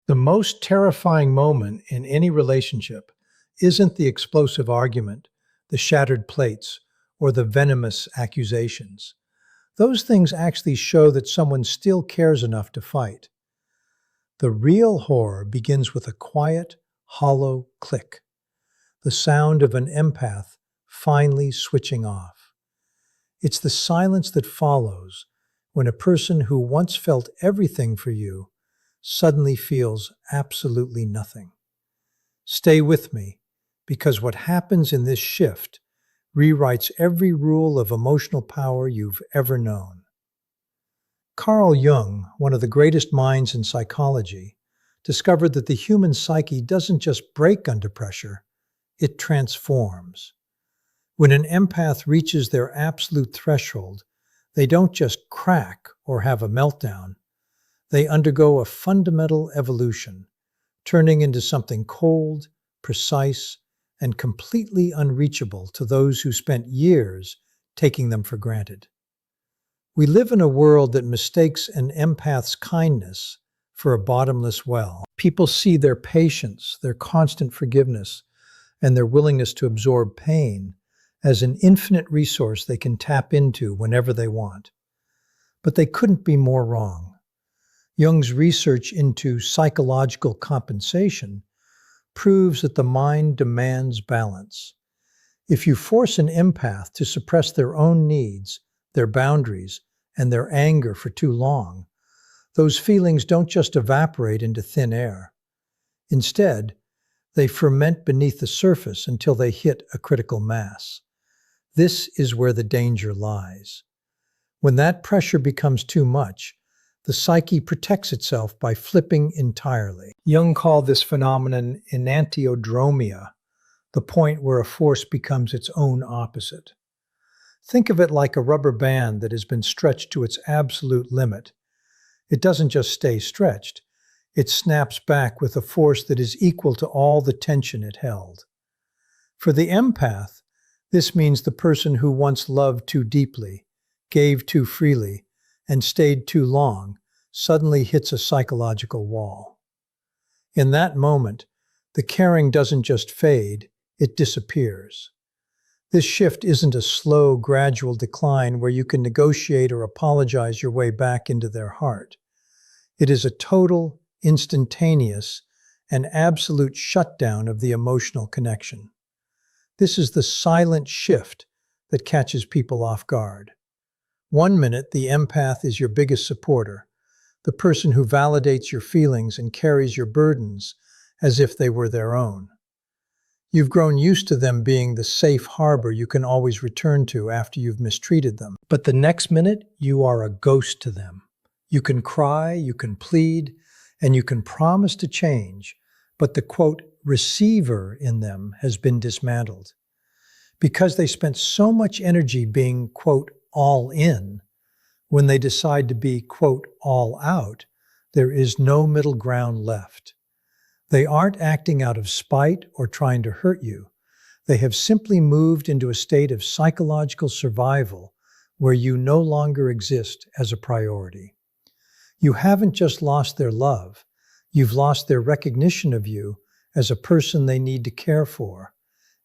The most terrifying moment in any relationship isn't the explosive argument, the shattered plates, or the venomous accusations. Those things actually show that someone still cares enough to fight. The real horror begins with a quiet, hollow click, the sound of an empath finally switching off. It's the silence that follows when a person who once felt everything for you suddenly feels absolutely nothing. Stay with me, because what happens in this shift rewrites every rule of emotional power you've ever known. Carl Jung, one of the greatest minds in psychology, discovered that the human psyche doesn't just break under pressure, it transforms. When an empath reaches their absolute threshold, they don't just crack or have a meltdown. They undergo a fundamental evolution, turning into something cold, precise, and completely unreachable to those who spent years taking them for granted. We live in a world that mistakes an empath's kindness for a bottomless well. People see their patience, their constant forgiveness, and their willingness to absorb pain as an infinite resource they can tap into whenever they want. But they couldn't be more wrong. Jung's research into psychological compensation proves that the mind demands balance. If you force an empath to suppress their own needs, their boundaries, and their anger for too long, those feelings don't just evaporate into thin air. Instead, they ferment beneath the surface until they hit a critical mass. This is where the danger lies. When that pressure becomes too much, the psyche protects itself by flipping entirely. Jung called this phenomenon enantiodromia, the point where a force becomes its own opposite. Think of it like a rubber band that has been stretched to its absolute limit. It doesn't just stay stretched, it snaps back with a force that is equal to all the tension it held. For the empath, this means the person who once loved too deeply, gave too freely, and stayed too long suddenly hits a psychological wall. In that moment, the caring doesn't just fade, it disappears. This shift isn't a slow, gradual decline where you can negotiate or apologize your way back into their heart. It is a total, instantaneous, and absolute shutdown of the emotional connection. This is the silent shift that catches people off guard. One minute, the empath is your biggest supporter, the person who validates your feelings and carries your burdens as if they were their own. You've grown used to them being the safe harbor you can always return to after you've mistreated them. But the next minute, you are a ghost to them. You can cry, you can plead, and you can promise to change, but the, quote, receiver in them has been dismantled. Because they spent so much energy being, quote, all in, when they decide to be, quote, all out, there is no middle ground left. They aren't acting out of spite or trying to hurt you. They have simply moved into a state of psychological survival where you no longer exist as a priority. You haven't just lost their love, you've lost their recognition of you as a person they need to care for.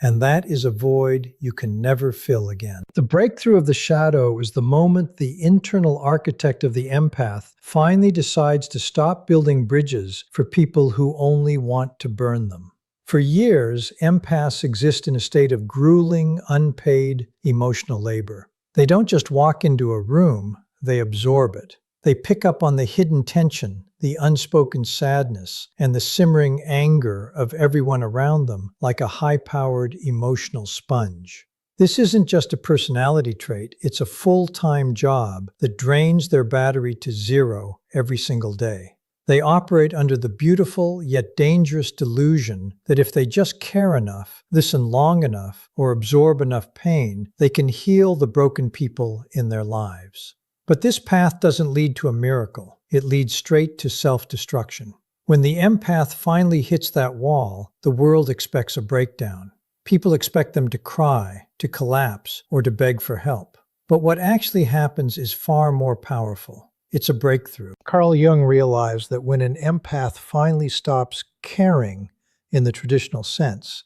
And that is a void you can never fill again. The breakthrough of the shadow is the moment the internal architect of the empath finally decides to stop building bridges for people who only want to burn them. For years, empaths exist in a state of grueling, unpaid emotional labor. They don't just walk into a room, they absorb it. They pick up on the hidden tension, the unspoken sadness, and the simmering anger of everyone around them like a high-powered emotional sponge. This isn't just a personality trait, it's a full-time job that drains their battery to zero every single day. They operate under the beautiful yet dangerous delusion that if they just care enough, listen long enough, or absorb enough pain, they can heal the broken people in their lives. But this path doesn't lead to a miracle. It leads straight to self-destruction. When the empath finally hits that wall, the world expects a breakdown. People expect them to cry, to collapse, or to beg for help. But what actually happens is far more powerful. It's a breakthrough. Carl Jung realized that when an empath finally stops caring in the traditional sense,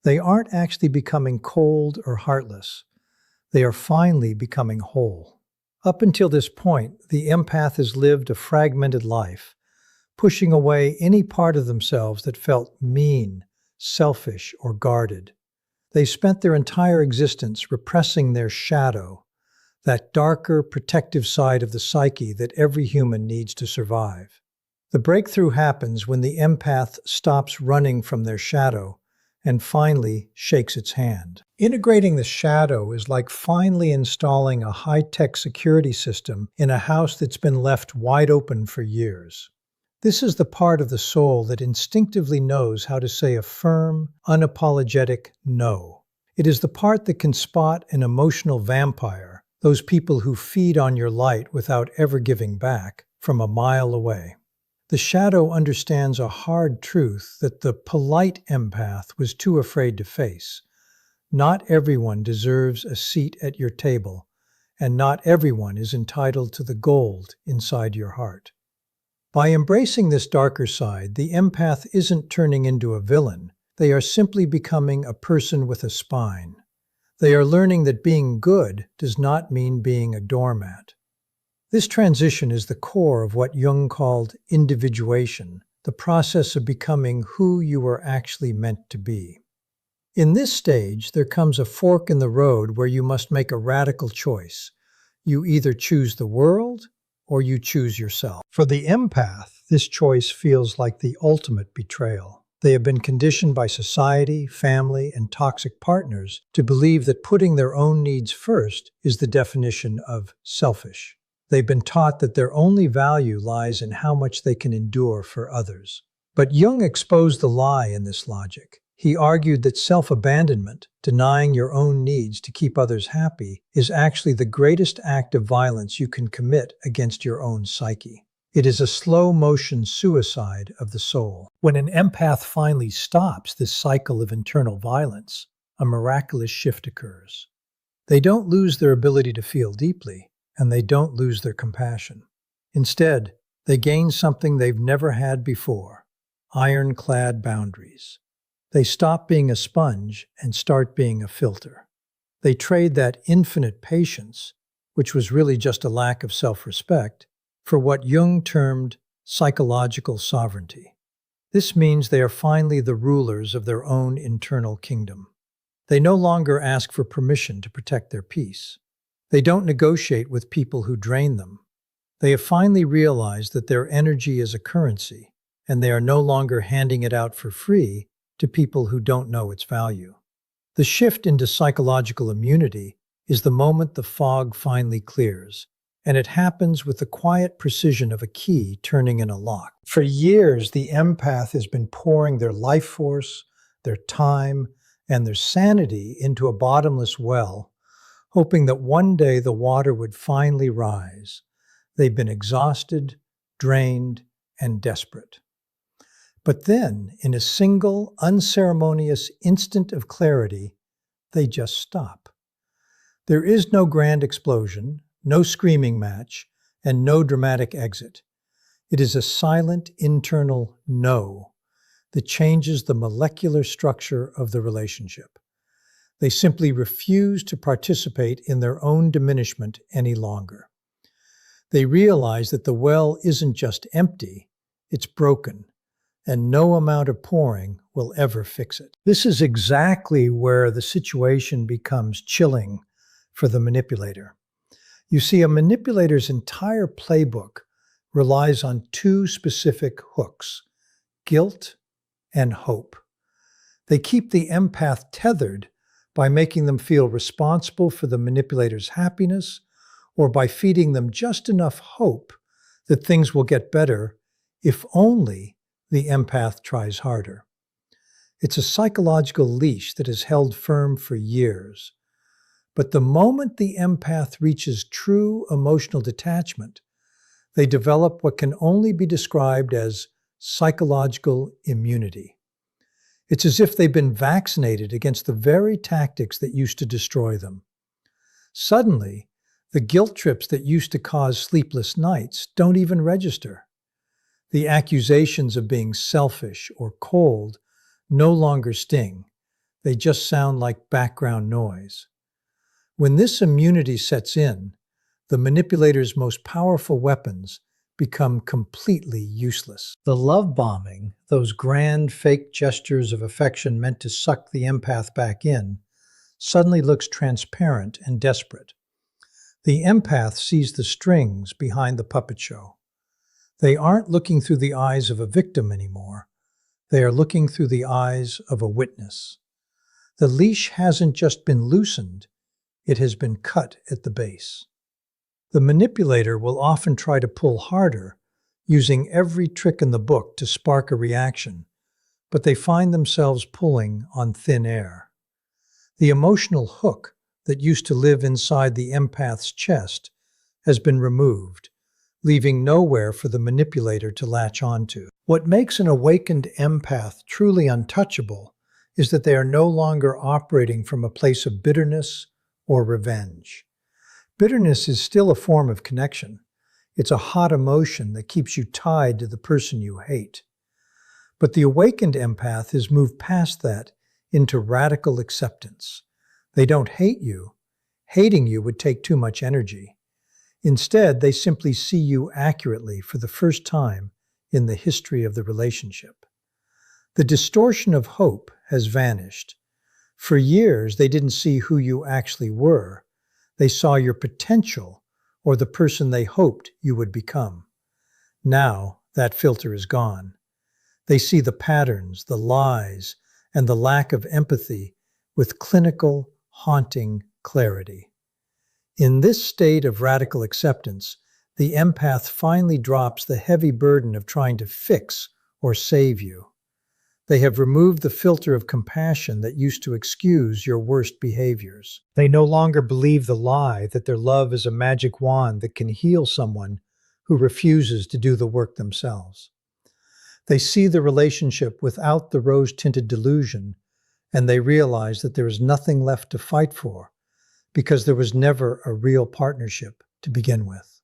they aren't actually becoming cold or heartless. They are finally becoming whole. Up until this point, the empath has lived a fragmented life, pushing away any part of themselves that felt mean, selfish, or guarded. They spent their entire existence repressing their shadow, that darker, protective side of the psyche that every human needs to survive. The breakthrough happens when the empath stops running from their shadow and finally shakes its hand. Integrating the shadow is like finally installing a high-tech security system in a house that's been left wide open for years. This is the part of the soul that instinctively knows how to say a firm, unapologetic no. It is the part that can spot an emotional vampire, those people who feed on your light without ever giving back, from a mile away. The shadow understands a hard truth that the polite empath was too afraid to face. Not everyone deserves a seat at your table, and not everyone is entitled to the gold inside your heart. By embracing this darker side, the empath isn't turning into a villain. They are simply becoming a person with a spine. They are learning that being good does not mean being a doormat. This transition is the core of what Jung called individuation, the process of becoming who you were actually meant to be. In this stage, there comes a fork in the road where you must make a radical choice. You either choose the world or you choose yourself. For the empath, this choice feels like the ultimate betrayal. They have been conditioned by society, family, and toxic partners to believe that putting their own needs first is the definition of selfish. They've been taught that their only value lies in how much they can endure for others. But Jung exposed the lie in this logic. He argued that self-abandonment, denying your own needs to keep others happy, is actually the greatest act of violence you can commit against your own psyche. It is a slow-motion suicide of the soul. When an empath finally stops this cycle of internal violence, a miraculous shift occurs. They don't lose their ability to feel deeply, and they don't lose their compassion. Instead, they gain something they've never had before: ironclad boundaries. They stop being a sponge and start being a filter. They trade that infinite patience, which was really just a lack of self-respect, for what Jung termed psychological sovereignty. This means they are finally the rulers of their own internal kingdom. They no longer ask for permission to protect their peace. They don't negotiate with people who drain them. They have finally realized that their energy is a currency, and they are no longer handing it out for free to people who don't know its value. The shift into psychological immunity is the moment the fog finally clears, and it happens with the quiet precision of a key turning in a lock. For years, the empath has been pouring their life force, their time, and their sanity into a bottomless well, hoping that one day the water would finally rise. They've been exhausted, drained, and desperate. But then, in a single, unceremonious instant of clarity, they just stop. There is no grand explosion, no screaming match, and no dramatic exit. It is a silent internal no that changes the molecular structure of the relationship. They simply refuse to participate in their own diminishment any longer. They realize that the well isn't just empty, it's broken, and no amount of pouring will ever fix it. This is exactly where the situation becomes chilling for the manipulator. You see, a manipulator's entire playbook relies on two specific hooks: guilt and hope. They keep the empath tethered by making them feel responsible for the manipulator's happiness, or by feeding them just enough hope that things will get better if only the empath tries harder. It's a psychological leash that has held firm for years. But the moment the empath reaches true emotional detachment, they develop what can only be described as psychological immunity. It's as if they've been vaccinated against the very tactics that used to destroy them. Suddenly, The guilt trips that used to cause sleepless nights don't even register. The accusations of being selfish or cold no longer sting. They just sound like background noise. When this immunity sets in, the manipulator's most powerful weapons become completely useless. The love bombing, those grand fake gestures of affection meant to suck the empath back in, suddenly looks transparent and desperate. The empath sees the strings behind the puppet show. They aren't looking through the eyes of a victim anymore. They are looking through the eyes of a witness. The leash hasn't just been loosened, it has been cut at the base. The manipulator will often try to pull harder, using every trick in the book to spark a reaction, but they find themselves pulling on thin air. The emotional hook that used to live inside the empath's chest has been removed, leaving nowhere for the manipulator to latch onto. What makes an awakened empath truly untouchable is that they are no longer operating from a place of bitterness or revenge. Bitterness is still a form of connection. It's a hot emotion that keeps you tied to the person you hate. But the awakened empath has moved past that into radical acceptance. They don't hate you. Hating you would take too much energy. Instead, they simply see you accurately for the first time in the history of the relationship. The distortion of hope has vanished. For years, they didn't see who you actually were. They saw your potential or the person they hoped you would become. Now, that filter is gone. They see the patterns, the lies, and the lack of empathy with clinical, haunting clarity. In this state of radical acceptance, the empath finally drops the heavy burden of trying to fix or save you. They have removed the filter of compassion that used to excuse your worst behaviors. They no longer believe the lie that their love is a magic wand that can heal someone who refuses to do the work themselves. They see the relationship without the rose-tinted delusion, and they realize that there is nothing left to fight for because there was never a real partnership to begin with.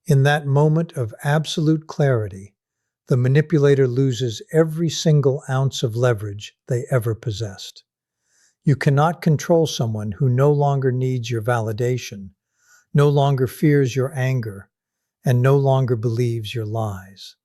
In that moment of absolute clarity, the manipulator loses every single ounce of leverage they ever possessed. You cannot control someone who no longer needs your validation, no longer fears your anger, and no longer believes your lies.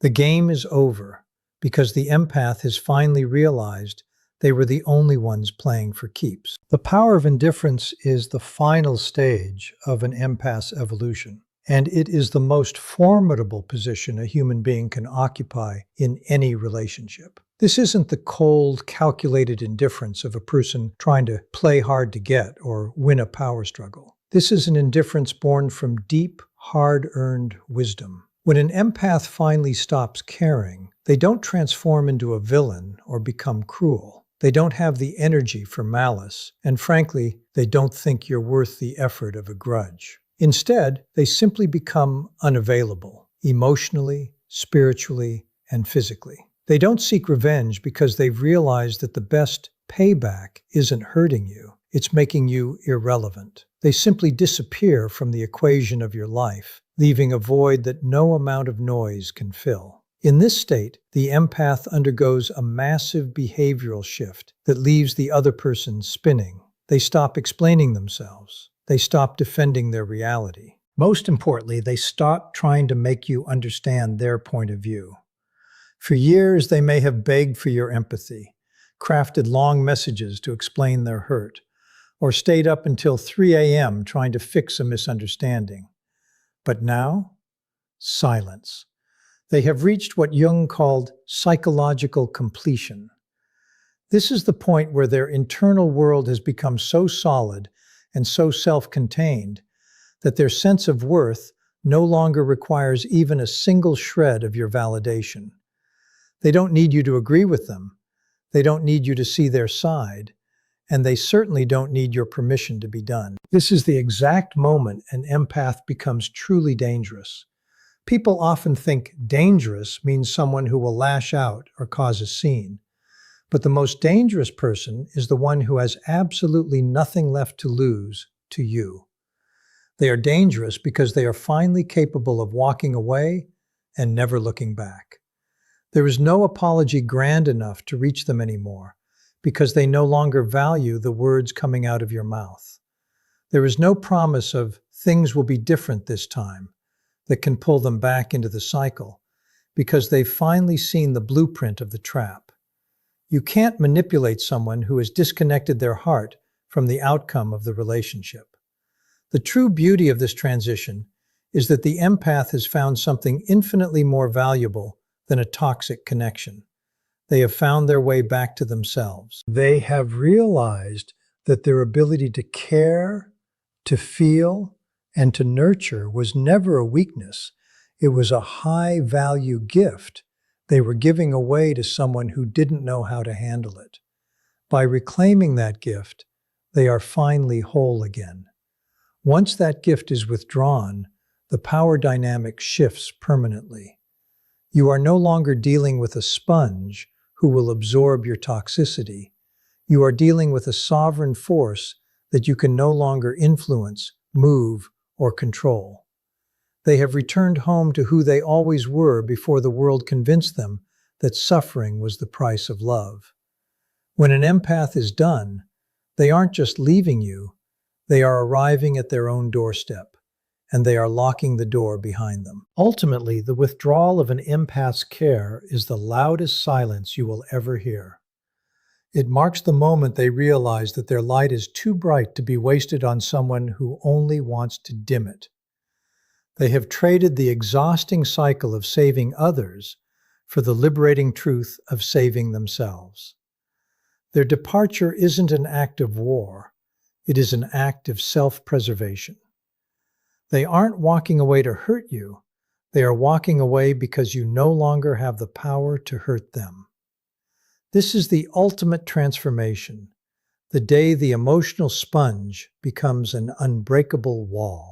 The game is over because the empath has finally realized they were the only ones playing for keeps. The power of indifference is the final stage of an empath's evolution, and it is the most formidable position a human being can occupy in any relationship. This isn't the cold, calculated indifference of a person trying to play hard to get or win a power struggle. This is an indifference born from deep, hard-earned wisdom. When an empath finally stops caring, they don't transform into a villain or become cruel. They don't have the energy for malice, and frankly, they don't think you're worth the effort of a grudge. Instead, they simply become unavailable, emotionally, spiritually, and physically. They don't seek revenge because they've realized that the best payback isn't hurting you, it's making you irrelevant. They simply disappear from the equation of your life, leaving a void that no amount of noise can fill. In this state, the empath undergoes a massive behavioral shift that leaves the other person spinning. They stop explaining themselves. They stop defending their reality. Most importantly, they stop trying to make you understand their point of view. For years, they may have begged for your empathy, crafted long messages to explain their hurt, or stayed up until 3 a.m. trying to fix a misunderstanding. But now, silence. They have reached what Jung called psychological completion. This is the point where their internal world has become so solid and so self-contained that their sense of worth no longer requires even a single shred of your validation. They don't need you to agree with them. They don't need you to see their side. And they certainly don't need your permission to be done. This is the exact moment an empath becomes truly dangerous. People often think dangerous means someone who will lash out or cause a scene. But the most dangerous person is the one who has absolutely nothing left to lose to you. They are dangerous because they are finally capable of walking away and never looking back. There is no apology grand enough to reach them anymore because they no longer value the words coming out of your mouth. There is no promise of things will be different this time that can pull them back into the cycle because they've finally seen the blueprint of the trap. You can't manipulate someone who has disconnected their heart from the outcome of the relationship. The true beauty of this transition is that the empath has found something infinitely more valuable than a toxic connection. They have found their way back to themselves. They have realized that their ability to care, to feel, and to nurture was never a weakness. It was a high-value gift they were giving away to someone who didn't know how to handle it. By reclaiming that gift, they are finally whole again. Once that gift is withdrawn, the power dynamic shifts permanently. You are no longer dealing with a sponge who will absorb your toxicity. You are dealing with a sovereign force that you can no longer influence, move, or control. They have returned home to who they always were before the world convinced them that suffering was the price of love. When an empath is done, they aren't just leaving you, they are arriving at their own doorstep, and they are locking the door behind them. Ultimately, the withdrawal of an empath's care is the loudest silence you will ever hear. It marks the moment they realize that their light is too bright to be wasted on someone who only wants to dim it. They have traded the exhausting cycle of saving others for the liberating truth of saving themselves. Their departure isn't an act of war, it is an act of self-preservation. They aren't walking away to hurt you, they are walking away because you no longer have the power to hurt them. This is the ultimate transformation, the day the emotional sponge becomes an unbreakable wall.